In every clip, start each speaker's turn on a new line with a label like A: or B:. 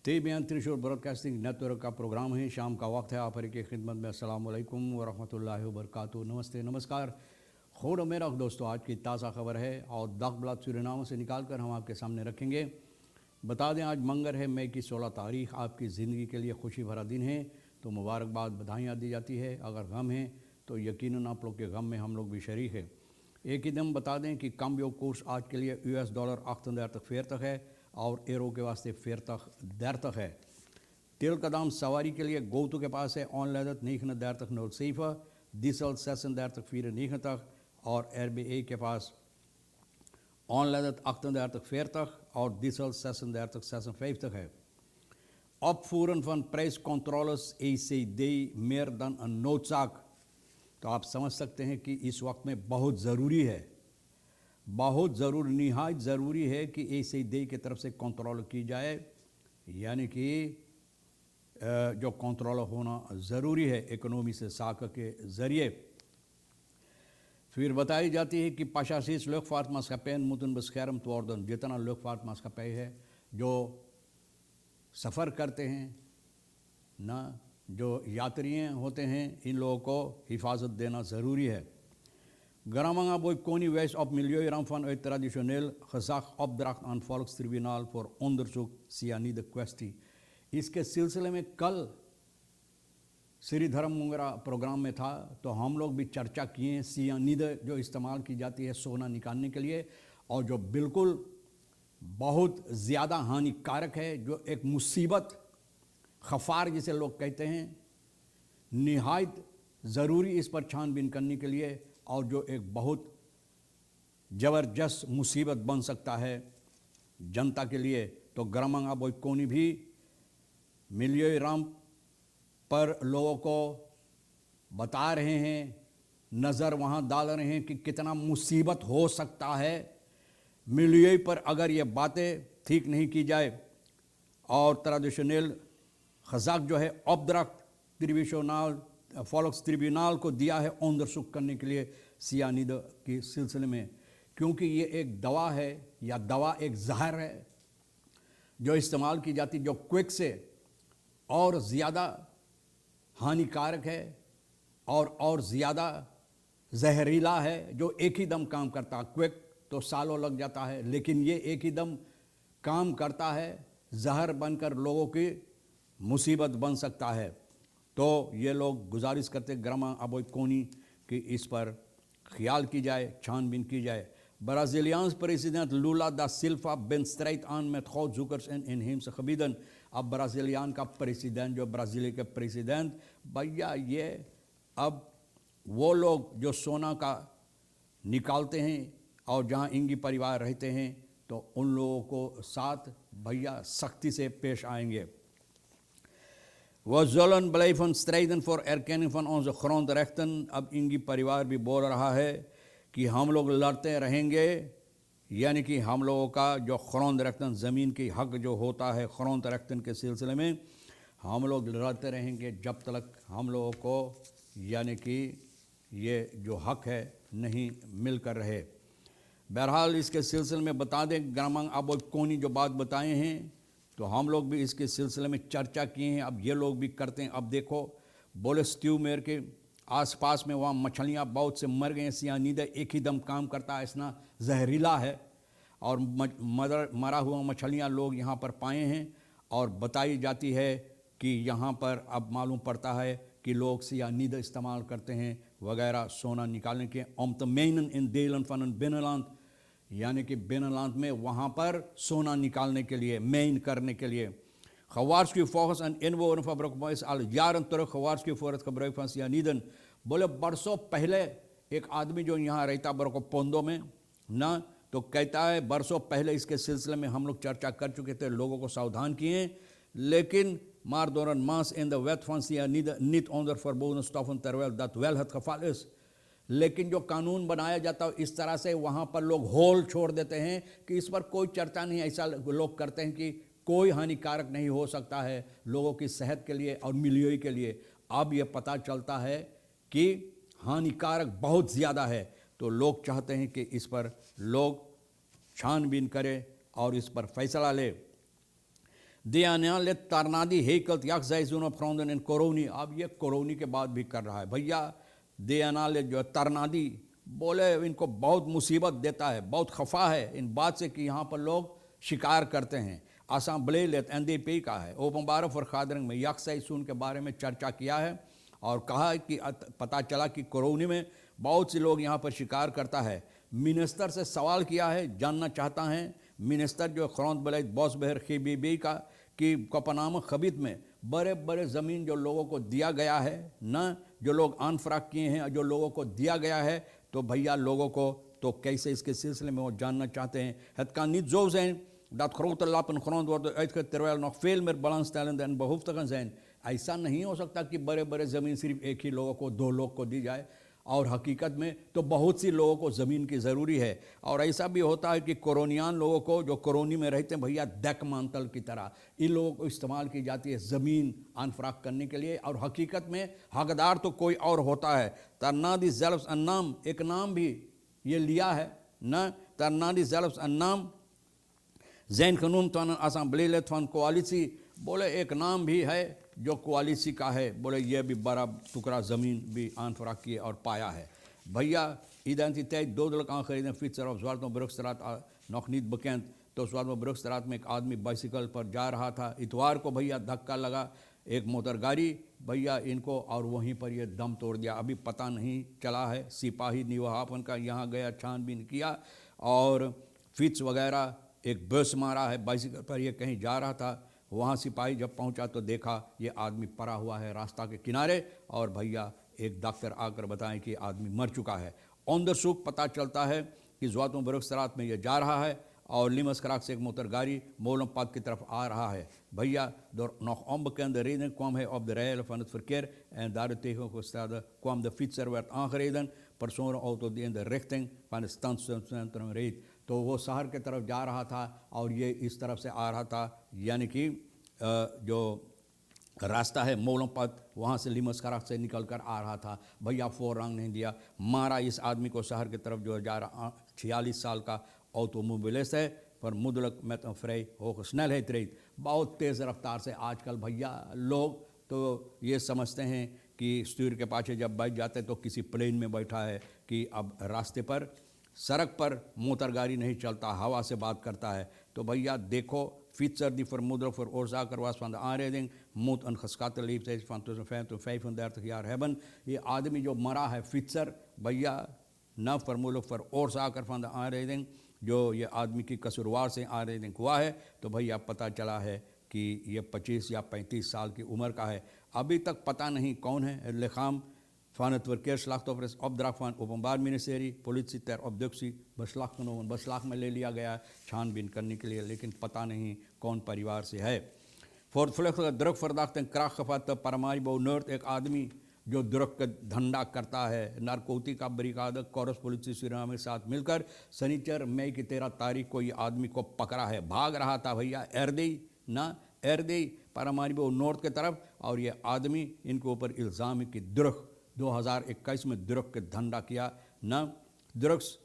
A: Tebyan त्रिशूल broadcasting network का programme है। शाम का वक्त है। आप हर की खिदमत में अस्सलाम वालेकुम व रहमतुल्लाहि व बरकातुहू। नमस्ते, नमस्कार। खोड़ मेरा दोस्तों, आज की ताज़ा खबर है और दागब्लात सूरीनाम से निकाल कर हम आपके सामने रखेंगे। बता दें, आज मंगर है, मई की 16 तारीख। आपकी ज़िंदगी के लिए खुशी भरा दिन है, तो मुबारकबाद, बधाइयाँ दी जाती है। अगर गम है तो यकीनन आप लोग के गम में हम लोग भी शरीक है। एक ही दम बता दें कि कम्बियो कोर्स आज के लिए $38 38 है और एरो के वास्ते 40 है। तेल का दाम सवारी के लिए गोतु के पास है ऑनलाइन 39,07 डीजल 36,34 और RBA के पास ऑनलाइन 38,40 और डीजल 36,56 है। Opvoeren van prijscontroles ECD meer dan een noodzaak। तो आप समझ सकते हैं कि इस वक्त में बहुत ज़रूरी है, बहुत ज़रूरी, निहायत ज़रूरी है कि ECD की तरफ से कंट्रोल की जाए, यानी कि जो कंट्रोल होना ज़रूरी है इकोनॉमी से साख के ज़रिए। फिर बताई जाती है कि 85 luchtvaartmaatschappijen moeten beschermd worden। जितना luchtvaartmaatschappij है जो सफ़र करते हैं ना, जो यात्री होते हैं, इन लोगों को हिफाजत देना ज़रूरी है। Gramanga boy Koning wijst op milieuramp vanuit traditioneel gezag opdracht aan Volkstribunaal voor onderzoek cyanide kwestie। इसके सिलसिले में कल श्री धर्म मुंगरा प्रोग्राम में था, तो हम लोग भी चर्चा किए सियानिद जो इस्तेमाल की जाती है सोना निकालने के लिए, और जो बिल्कुल बहुत ज़्यादा हानिकारक है, जो एक मुसीबत खफार जिसे लोग कहते हैं, निहायत ज़रूरी इस पर छानबीन करने के लिए, और जो एक बहुत ज़बरदस्त मुसीबत बन सकता है जनता के लिए। तो ग्रामंगा बोईकोनी भी मिलियोराम पर लोगों को बता रहे हैं, नज़र वहाँ डाल रहे हैं कि कितना मुसीबत हो सकता है मिलियो पर अगर ये बातें ठीक नहीं की जाए। और ट्रेडिशनल खजाक जो है ऑब्ड्रक्ट ट्रिब्यूनल फॉलोक्स ट्रिब्यूनल को दिया है onderzoek करने के लिए सियानिद के सिलसिले में, क्योंकि ये एक दवा है या दवा एक जहर है जो इस्तेमाल की जाती, जो क्विक से और ज़्यादा हानिकारक है और ज़्यादा जहरीला है, जो एक ही दम काम करता। क्विक तो सालों लग जाता है, लेकिन ये एक ही दम काम करता है, जहर बनकर लोगों की मुसीबत बन सकता है। तो ये लोग गुजारिश करते ग्रामा अबोईकोनी कि इस पर ख्याल की जाए, छानबीन की जाए। Braziliaans president Lula da Silva bent strijd aan met goudzoekers en inheemse gebieden। अब ब्राज़ीलियान का प्रेसिडेंट, जो ब्राज़ील के प्रेसिडेंट, भैया ये अब वो लोग जो सोना का निकालते हैं और जहाँ इंगी परिवार रहते हैं, तो उन लोगों को साथ भैया सख्ती से पेश आएंगे। We zullen blijven strijden voor erkenning van onze grondrechten। अब इंगी परिवार भी बोल रहा है कि हम लोग लड़ते रहेंगे, यानी कि हम लोगों का जो ग्रॉन्डरेक्टन ज़मीन की हक जो होता है ग्रॉन्डरेक्टन के सिलसिले में हम लोग लड़ते रहेंगे जब तक हम लोगों को यानी कि ये जो हक है नहीं मिल कर रहे। बहरहाल इसके सिलसिले में बता दें, ग्रामंग अबोईकोनी जो बात बताए हैं, तो हम लोग भी इसके सिलसिले में चर्चा किए हैं। अब ये लोग भी करते हैं। अब देखो, बोले स्ट्यू मेर के आसपास में वहाँ मछलियाँ बहुत से मर गए हैं। सियानिद एक ही दम काम करता है, इतना जहरीला है, और मरा हुआ मछलियाँ लोग यहाँ पर पाए हैं। और बताई जाती है कि यहाँ पर अब मालूम पड़ता है कि लोग सियानिद इस्तेमाल करते हैं वगैरह सोना निकालने के। om te mijnen in delen van een binnenland, यानी कि बिnnenland में वहाँ पर सोना निकालने के लिए, mijn करने के लिए। Gewaarschuwd volgens een inwoner van Brokmo is al jaren terug gewaarschuwd voor het gebruik van cyaniden। बोले बरसों पहले एक आदमी जो यहाँ रहता ब्रोको पोंदो में ना, तो कहता है बरसों पहले इसके सिलसिले में हम लोग चर्चा कर चुके थे, लोगों को सावधान किए, लेकिन maar door een maas in de wet van cyanide niet onder verboden stoffen, terwijl dat wel het geval is। लेकिन जो कानून बनाया जाता है इस तरह से वहाँ पर लोग होल छोड़ देते हैं कि इस पर कोई चर्चा नहीं। ऐसा लोग करते हैं कि कोई हानिकारक नहीं हो सकता है लोगों की सेहत के लिए और मिलियो के लिए। अब ये पता चलता है कि हानिकारक बहुत ज़्यादा है, तो लोग चाहते हैं कि इस पर लोग छानबीन करें और इस पर फैसला ले। दियान्याले तरनादी हेकल्त यक जैजुन फ्रॉन्दन इन कोरोनी, अब ये कोरोनी के बाद भी कर रहा है भैया। दियानाले जो तरनादी बोले इनको बहुत मुसीबत देता है, बहुत खफा है इन बात से कि यहाँ पर लोग शिकार करते हैं। असेंबली लेत NDP का है ओपम्बारो फॉर खादरंग में यक जैजुन के बारे में चर्चा किया है और कहा कि पता चला कि कोरोनी में बहुत से लोग यहाँ पर शिकार करता है। मिनिस्टर से सवाल किया है, जानना चाहता है मिनिस्टर जो खरौंद बलैत बॉस बहर खीबी का कि कोपनामा खबीत में बड़े बड़े ज़मीन जो लोगों को दिया गया है न, जो लोग अनफराक किए हैं, जो लोगों को दिया गया है, तो भैया लोगों को तो कैसे इसके सिलसिले में वो जानना चाहते हैं। het kan niet zo zijn dat grote lappen grond worden uitgezet terwijl nog veel meer belangstellenden en behoeftigen zijn। ऐसा नहीं हो सकता कि बड़े बड़े ज़मीन सिर्फ एक ही लोगों को, दो लोग को दी जाए, और हकीकत में तो बहुत सी लोगों को ज़मीन की ज़रूरी है। और ऐसा भी होता है कि कोरोनियान लोगों को जो कोरोनी में रहते हैं भैया दक मांतल की तरह इन लोगों को इस्तेमाल की जाती है ज़मीन अनफराक करने के लिए, और हकीकत में हकदार तो कोई और होता है। तरनादी ज़ल्फ़ अन्नाम एक नाम भी ये लिया है न, तरनादी ज़ल्फ़ अन्नाम जैन खनूम तो असेंबली फन कोalitie, बोले एक नाम भी है जो कोalitie का है, बोले ये भी बड़ा टुकड़ा ज़मीन भी अनफराक किए और पाया है। भैया identiteit dodelijk aangereden fietser op Zwartmobrugstraat nog niet bekend। तो Zwartmobrugstraat में एक आदमी बाइसिकल पर जा रहा था, इतवार को भैया धक्का लगा एक मोटर गाड़ी भैया इनको, और वहीं पर ये दम तोड़ दिया। अभी पता नहीं चला है, सिपाही निवाहापन का यहाँ गया, छानबीन किया और फिट्स वगैरह एक बस मारा है। बाइसिकल पर ये कहीं जा रहा था, वहाँ सिपाही जब पहुँचा तो देखा ये आदमी पड़ा हुआ है रास्ता के किनारे, और भैया एक डॉक्टर आकर बताएं कि आदमी मर चुका है। onderzoek पता चलता है कि Zwartmobrugstraat में ये जा रहा है और Limeskraag से एक मोटर गाड़ी Molenpad की तरफ आ रहा है। भैया door nog onbekende reden kwam hij op de rails van het verkeer en daartegenovergestelde kwam de fietser werd aangereden, personenauto die in de richting van het standcentrum reed। तो वो शहर की तरफ जा रहा था और ये इस तरफ से आ रहा था, यानी कि जो रास्ता है मोलमपद वहाँ से लिमस्क्राग से निकल कर आ रहा था। भैया फोरंग नहीं दिया, मारा इस आदमी को शहर की तरफ जो जा रहा 46 साल का ऑटोमोबिलिस्ट है, पर मुदलक met een vrij hoge snelheid reed। बहुत तेज़ रफ्तार से आजकल भैया लोग तो ये समझते हैं कि स्टीयर के पाछे जब बैठ जाते तो किसी प्लेन में बैठा है, कि अब रास्ते पर सड़क पर मोटर गाड़ी नहीं चलता, हवा से बात करता है। तो भैया देखो fietser die vermoedelijk veroorzaker was van de aanrijding moet een geschatte leeftijd van tussen 25 en 35 jaar hebben। ये आदमी जो मरा है फिट्सर भैया न vermoedelijk veroorzaker van de aanrijding, जो ये आदमी की कसूरवार से aanrijding हुआ है, तो भैया पता चला है कि ये 25 या 35 साल की उम्र का है। अभी तक पता नहीं कौन है। Het lichaam van het verkeersslachtoffer is opdracht van het Openbaar Ministerie, politie ter obductie beslag genomen, beslag में ले लिया गया छानबीन करने के लिए, लेकिन पता नहीं कौन परिवार से है। voortvluchtige drugverdachte en krachtgevatte Paramaribo Noord, एक आदमी जो ड्रग का धंधा करता है, नारकोटिका ब्रिगाद कोरस पुलिस सुरक्षा के साथ मिलकर शनिचर मई की 13 तारीख को ये आदमी को पकड़ा है। भाग रहा था भैया एरदी पारामारिबो नॉर्थ की तरफ, और ये आदमी इनके ऊपर इल्ज़ाम है कि ड्रग 2021 में ड्रग के धंधा किया न, drugs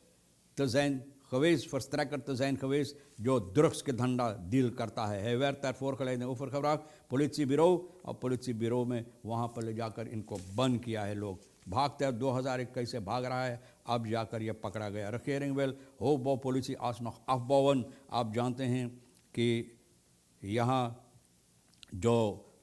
A: te zijn geweest, verstrekker te zijn geweest, जो ड्रग्स के धंधा डील करता है। Hij werd daarvoor geleid overgebracht politiebureau, और politiebureau में वहाँ पर ले जाकर इनको बंद किया है। लोग भागते हैं, 2021 से भाग रहा है, अब जाकर ये पकड़ा गया। regering wil hoofdbouwpolitie alsnog afbouwen। आप जानते हैं कि यहाँ जो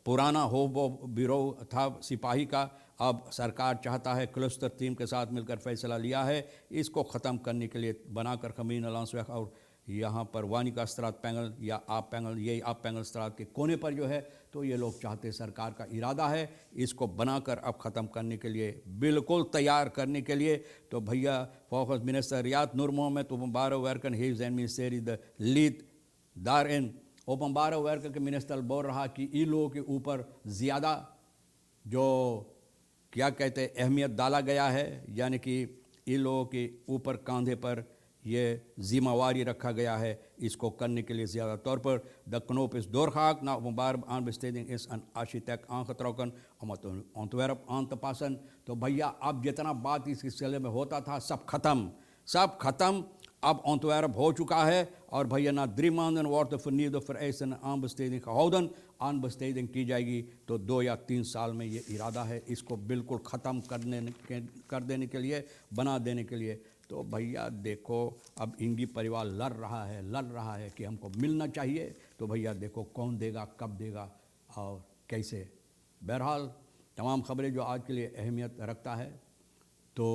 A: पुराना होबो ब्यूरो था सिपाही का, अब सरकार चाहता है क्लस्टर टीम के साथ मिलकर फैसला लिया है इसको ख़त्म करने के लिए, बनाकर खमीन अलांसवेख और यहाँ पर वानिका स्त्रात पैंगल या आप पैंगल, यही आप पैंगल स्त्रात के कोने पर जो है, तो ये लोग चाहते, सरकार का इरादा है इसको बनाकर अब ख़त्म करने के लिए, बिल्कुल तैयार करने के लिए। तो भैया फोकस मिनिस्टर रियाद नूर Mohammad openbare werken heeft zijn ministerie de lead daarin। openbare werken के मिनिस्टर बोल रहा कि इन लोगों के ऊपर ज़्यादा जो क्या कहते हैं अहमियत डाला गया है, यानी कि इन लोगों के ऊपर कंधे पर ये जिम्मेवारी रखा गया है इसको करने के लिए। ज़्यादा तौर पर de knoop is doorgehakt, na openbare aanbesteding is een architect aangetrokken om het ontwerp aan te passen। तो भैया अब जितना बात इस सिलसिले में होता था सब खत्म। अब ontwerp हो चुका है और भैया ना drie wordt er vernieuwd vereisen aanbesteding gehouden aanbesteding की जाएगी। तो 2 या 3 साल में ये इरादा है इसको बिल्कुल ख़त्म कर देने के लिए, बना देने के लिए। तो भैया देखो अब इंगी परिवार लड़ रहा है कि हमको मिलना चाहिए। तो भैया देखो कौन देगा, कब देगा और कैसे। बहरहाल तमाम खबरें जो आज के लिए अहमियत रखता है तो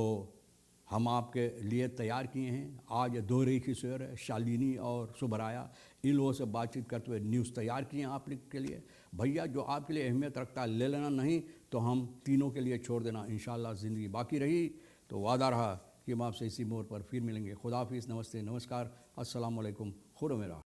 A: हम आपके लिए तैयार किए हैं। आज दो रेखी शेर है, शालिनी और सुबराया, इन लोगों से बातचीत करते हुए न्यूज़ तैयार किए हैं आप लोग के लिए। भैया जो आपके लिए अहमियत रखता है ले लेना, नहीं तो हम तीनों के लिए छोड़ देना। इंशाल्लाह ज़िंदगी बाकी रही तो वादा रहा कि हम आपसे इसी मोड़ पर फिर मिलेंगे। खुदा हाफिज़, नमस्ते, नमस्कार, अस्सलाम वालेकुम, खुदा मेरा।